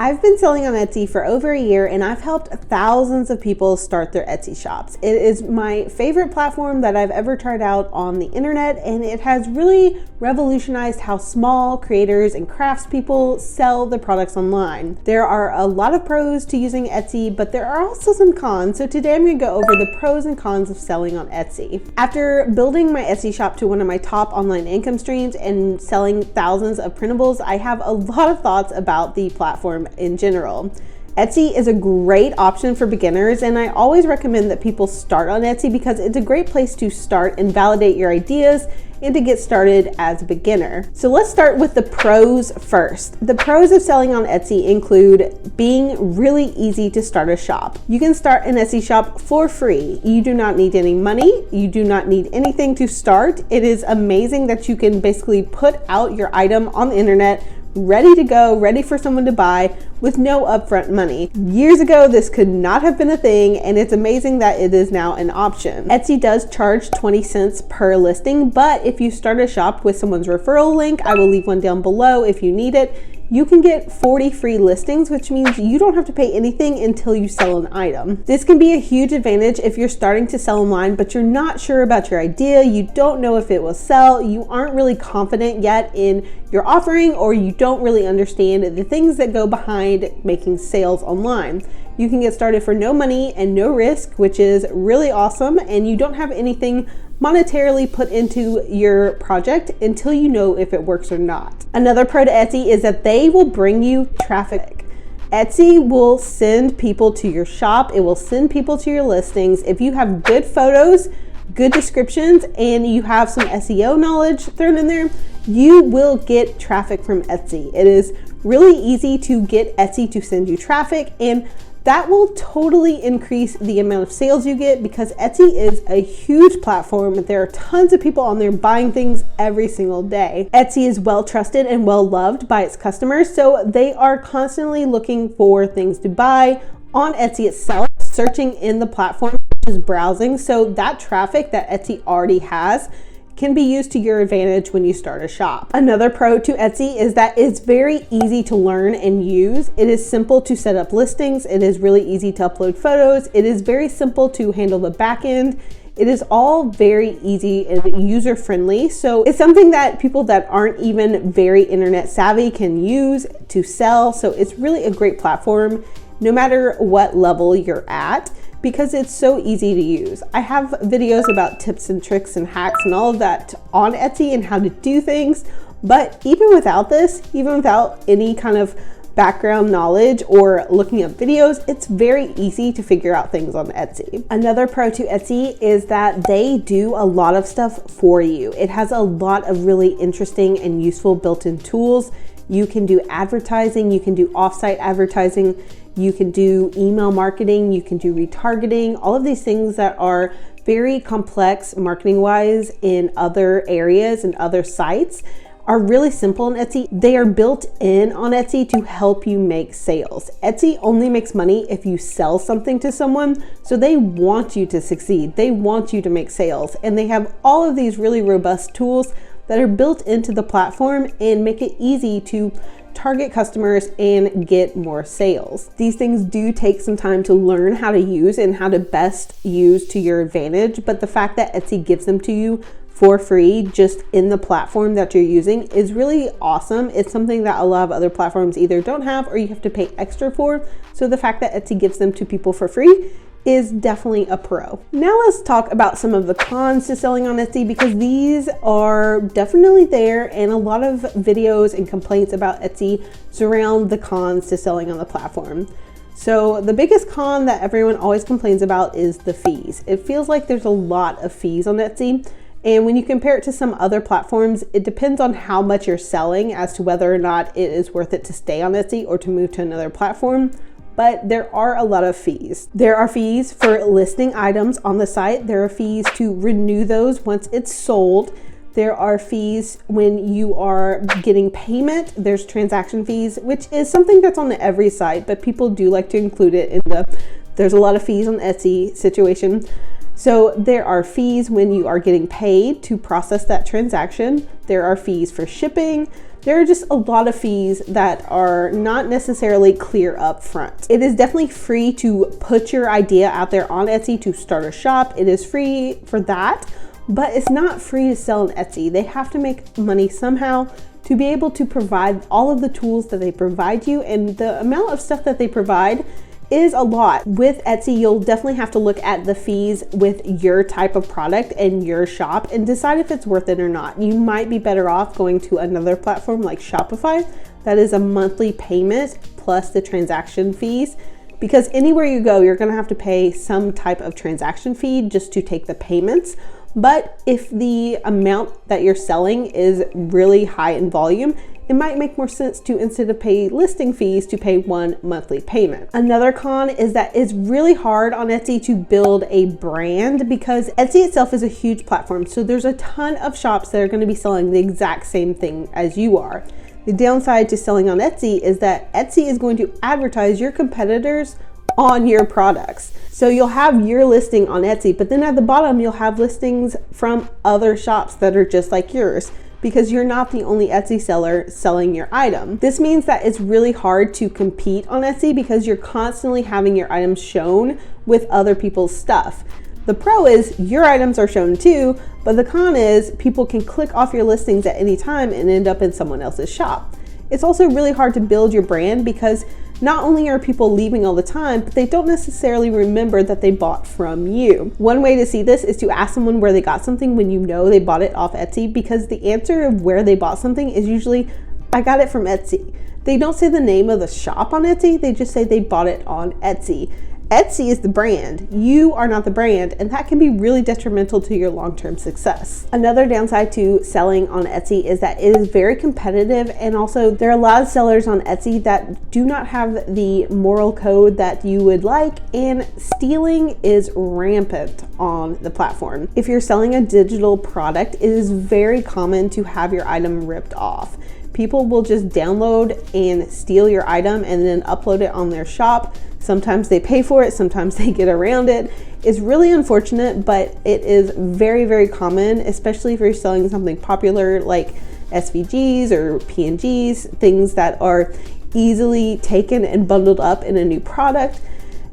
I've been selling on Etsy for over a year and I've helped thousands of people start their Etsy shops. It is my favorite platform that I've ever tried out on the internet, and it has really revolutionized how small creators and craftspeople sell their products online. There are a lot of pros to using Etsy, but there are also some cons. So today I'm going to go over the pros and cons of selling on Etsy. After building my Etsy shop to one of my top online income streams and selling thousands of printables, I have a lot of thoughts about the platform in general. Etsy is a great option for beginners, and I always recommend that people start on Etsy because it's a great place to start and validate your ideas and to get started as a beginner. So let's start with the pros first. The pros of selling on Etsy include being really easy to start a shop. You can start an Etsy shop for free. You do not need any money. You do not need anything to start. It is amazing that you can basically put out your item on the internet ready to go, ready for someone to buy with no upfront money. Years ago, this could not have been a thing, and it's amazing that it is now an option. Etsy does charge 20 cents per listing, but if you start a shop with someone's referral link, I will leave one down below if you need it, you can get 40 free listings, which means you don't have to pay anything until you sell an item. This can be a huge advantage if you're starting to sell online, but you're not sure about your idea, you don't know if it will sell, you aren't really confident yet in your offering, or you don't really understand the things that go behind making sales online. You can get started for no money and no risk, which is really awesome, and you don't have anything monetarily put into your project until you know if it works or not. Another pro to Etsy is that they will bring you traffic. Etsy will send people to your shop. It will send people to your listings. If you have good photos, good descriptions, and you have some SEO knowledge thrown in there, you will get traffic from Etsy. It is really easy to get Etsy to send you traffic, and that will totally increase the amount of sales you get because Etsy is a huge platform. There are tons of people on there buying things every single day. Etsy is well trusted and well loved by its customers, so they are constantly looking for things to buy on Etsy itself, searching in the platform, which is browsing. So that traffic that Etsy already has can be used to your advantage when you start a shop. Another pro to Etsy is that it's very easy to learn and use. It is simple to set up listings. It is really easy to upload photos. It is very simple to handle the back end. It is all very easy and user-friendly. So it's something that people that aren't even very internet savvy can use to sell. So it's really a great platform no matter what level you're at, because it's so easy to use. I have videos about tips and tricks and hacks and all of that on Etsy and how to do things. But even without this, even without any kind of background knowledge or looking up videos, it's very easy to figure out things on Etsy. Another pro to Etsy is that they do a lot of stuff for you. It has a lot of really interesting and useful built-in tools. You can do advertising, you can do offsite advertising, you can do email marketing, you can do retargeting, all of these things that are very complex marketing wise in other areas and other sites are really simple on Etsy. They are built in on Etsy to help you make sales. Etsy only makes money if you sell something to someone, so they want you to succeed. They want you to make sales, and they have all of these really robust tools that are built into the platform and make it easy to target customers and get more sales. These things do take some time to learn how to use and how to best use to your advantage, but the fact that Etsy gives them to you for free just in the platform that you're using is really awesome. It's something that a lot of other platforms either don't have or you have to pay extra for. So the fact that Etsy gives them to people for free is definitely a pro. Now let's talk about some of the cons to selling on Etsy, because these are definitely there, and a lot of videos and complaints about Etsy surround the cons to selling on the platform. So the biggest con that everyone always complains about is the fees. It feels like there's a lot of fees on Etsy, and when you compare it to some other platforms, it depends on how much you're selling as to whether or not it is worth it to stay on Etsy or to move to another platform. But there are a lot of fees. There are fees for listing items on the site. There are fees to renew those once it's sold. There are fees when you are getting payment. There's transaction fees, which is something that's on every site, but people do like to include it in there's a lot of fees on Etsy situation. So there are fees when you are getting paid to process that transaction. There are fees for shipping. there are just a lot of fees that are not necessarily clear up front. It is definitely free to put your idea out there on Etsy to start a shop. It is free for that, but it's not free to sell on Etsy. They have to make money somehow to be able to provide all of the tools that they provide you, and the amount of stuff that they provide is a lot. With Etsy, you'll definitely have to look at the fees with your type of product and your shop and decide if it's worth it or not. You might be better off going to another platform like Shopify that is a monthly payment plus the transaction fees, because anywhere you go, you're gonna have to pay some type of transaction fee just to take the payments. But if the amount that you're selling is really high in volume, it might make more sense to, instead of pay listing fees, to pay one monthly payment. Another con is that it's really hard on Etsy to build a brand, because Etsy itself is a huge platform. So there's a ton of shops that are going to be selling the exact same thing as you are. The downside to selling on Etsy is that Etsy is going to advertise your competitors on your products. So you'll have your listing on Etsy, but then at the bottom, you'll have listings from other shops that are just like yours, because you're not the only Etsy seller selling your item. This means that it's really hard to compete on Etsy because you're constantly having your items shown with other people's stuff. The pro is your items are shown too, but the con is people can click off your listings at any time and end up in someone else's shop. It's also really hard to build your brand because not only are people leaving all the time, but they don't necessarily remember that they bought from you. One way to see this is to ask someone where they got something when you know they bought it off Etsy, because the answer of where they bought something is usually, I got it from Etsy. They don't say the name of the shop on Etsy, they just say they bought it on Etsy. Etsy is the brand, you are not the brand, and that can be really detrimental to your long-term success. Another downside to selling on Etsy is that it is very competitive, and also there are a lot of sellers on Etsy that do not have the moral code that you would like, and stealing is rampant on the platform. If you're selling a digital product, it is very common to have your item ripped off. People will just download and steal your item and then upload it on their shop. Sometimes they pay for it, sometimes they get around it. It's really unfortunate, but it is very, very common, especially if you're selling something popular like SVGs or PNGs, things that are easily taken and bundled up in a new product.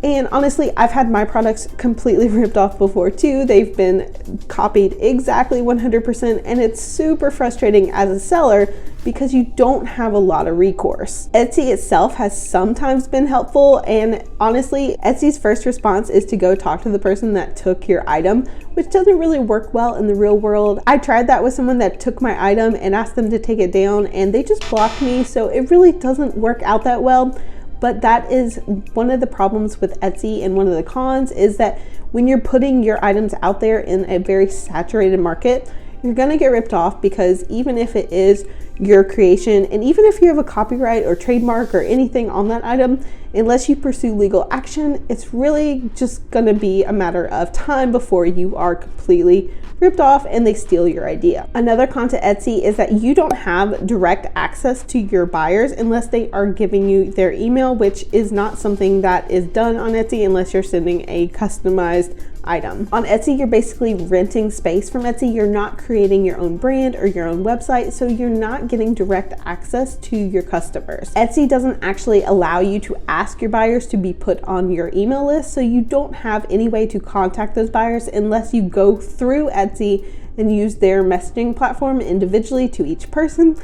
And honestly, I've had my products completely ripped off before too. They've been copied exactly 100%, and it's super frustrating as a seller because you don't have a lot of recourse. Etsy itself has sometimes been helpful, and honestly, Etsy's first response is to go talk to the person that took your item, which doesn't really work well in the real world. I tried that with someone that took my item and asked them to take it down, and they just blocked me, so it really doesn't work out that well. But that is one of the problems with Etsy, and one of the cons is that when you're putting your items out there in a very saturated market, you're gonna get ripped off, because even if it is your creation, and even if you have a copyright or trademark or anything on that item, unless you pursue legal action, it's really just gonna be a matter of time before you are completely ripped off and they steal your idea. Another con to Etsy is that you don't have direct access to your buyers unless they are giving you their email, which is not something that is done on Etsy unless you're sending a customized item. On Etsy, you're basically renting space from Etsy. You're not creating your own brand or your own website, so you're not getting direct access to your customers. Etsy doesn't actually allow you to ask your buyers to be put on your email list, so you don't have any way to contact those buyers unless you go through Etsy and use their messaging platform individually to each person.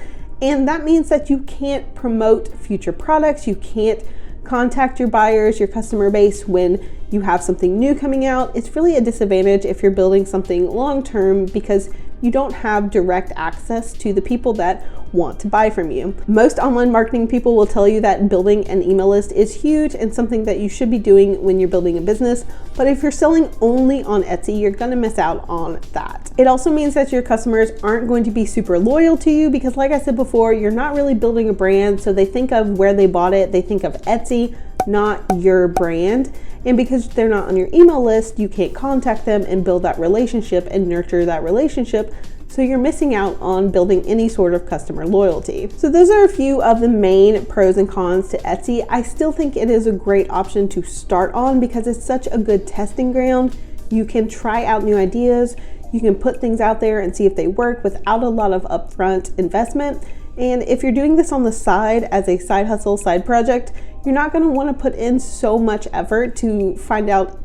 And that means that you can't promote future products, you can't contact your buyers, your customer base when you have something new coming out. It's really a disadvantage if you're building something long-term because you don't have direct access to the people that want to buy from you. Most online marketing people will tell you that building an email list is huge and something that you should be doing when you're building a business. But if you're selling only on Etsy, you're gonna miss out on that. It also means that your customers aren't going to be super loyal to you because, like I said before, you're not really building a brand. So they think of where they bought it, they think of Etsy, not your brand. And because they're not on your email list, you can't contact them and build that relationship and nurture that relationship. So you're missing out on building any sort of customer loyalty. So those are a few of the main pros and cons to Etsy. I still think it is a great option to start on because it's such a good testing ground. You can try out new ideas. You can put things out there and see if they work without a lot of upfront investment. And if you're doing this on the side as a side hustle, side project, you're not going to want to put in so much effort to find out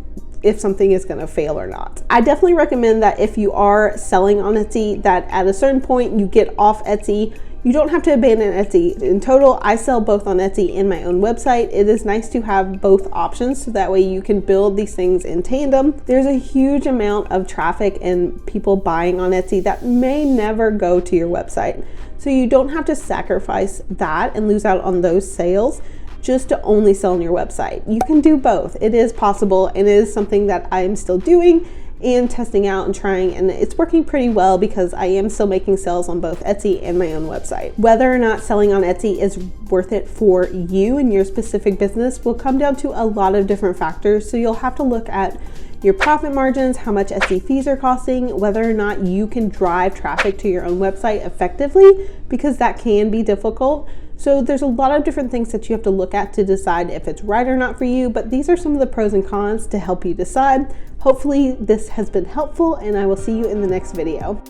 if something is going to fail or not. I definitely recommend that if you are selling on Etsy, that at a certain point you get off Etsy. You don't have to abandon Etsy. In total, I sell both on Etsy and my own website. It is nice to have both options so that way you can build these things in tandem. There's a huge amount of traffic and people buying on Etsy that may never go to your website. So you don't have to sacrifice that and lose out on those sales just to only sell on your website. You can do both. It is possible, and it is something that I am still doing and testing out and trying, and it's working pretty well because I am still making sales on both Etsy and my own website. Whether or not selling on Etsy is worth it for you and your specific business will come down to a lot of different factors. So you'll have to look at your profit margins, how much Etsy fees are costing, whether or not you can drive traffic to your own website effectively, because that can be difficult. So there's a lot of different things that you have to look at to decide if it's right or not for you, but these are some of the pros and cons to help you decide. Hopefully this has been helpful, and I will see you in the next video.